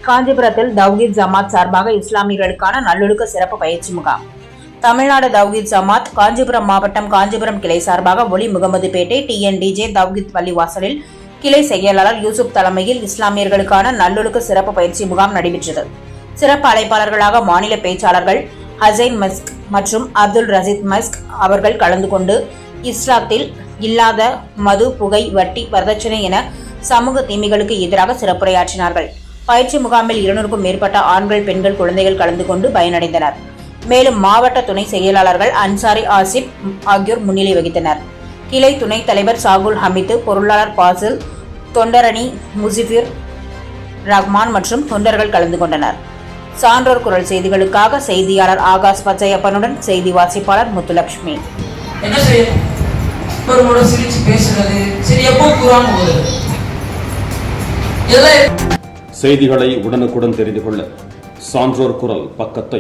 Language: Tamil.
காஞ்சிபுரத்தில் தவ்ஹீத் ஜமாத் சார்பாக இஸ்லாமியர்களுக்கான நல்லொழுக்க சிறப்பு பயிற்சி முகாம். தமிழ்நாடு தவ்ஹீத் ஜமாத் காஞ்சிபுரம் மாவட்டம் காஞ்சிபுரம் கிளை சார்பாக ஒலி முகமதுபேட்டை TNDJ தவ்ஹீத் பள்ளிவாசலில் கிளை செயலாளர் யூசுப் தலைமையில் இஸ்லாமியர்களுக்கான நல்லொழுக்க சிறப்பு பயிற்சி முகாம் நடைபெற்றது. சிறப்பு அழைப்பாளர்களாக மாநில பேச்சாளர்கள் ஹசைன் மஸ்க் மற்றும் அப்துல் ரஷீத் மஸ்க் அவர்கள் கலந்து கொண்டு இஸ்லாத்தில் இல்லாத மது, புகை, வட்டி, வரதட்சணை என சமூக தீமைகளுக்கு எதிராக சிறப்புரையாற்றினார்கள். பயிற்சி முகாமில் 200க்கும் மேற்பட்ட ஆண்கள், பெண்கள், குழந்தைகள் கலந்து கொண்டு பயனடைந்தனர். மேலும் மாவட்ட துணை செயலாளர்கள் அன்சாரி ஆசிப் ஆகியோர் முன்னிலை வகித்தனர். கிளை துணைத் தலைவர் சாகுல் ஹமீது, பொருளாளர் பாசில், தொண்டரணி முசிபிர் ரஹ்மான் மற்றும் தொண்டர்கள் கலந்து கொண்டனர். சான்றோர் குரல் செய்திகளுக்காக செய்தியாளர் ஆகாஷ் பச்சையப்பனுடன் செய்தி வாசிப்பாளர் முத்துலட்சுமி. என்ன செய்யணும்? ஒரு சிரிச்சு பேசுறது, சரி எப்போ குர்ஆன் ஓதுறது. செய்திகளை உடனுக்குடன் தெரிந்து கொள்ள சான்றோர் குரல் பக்கத்தை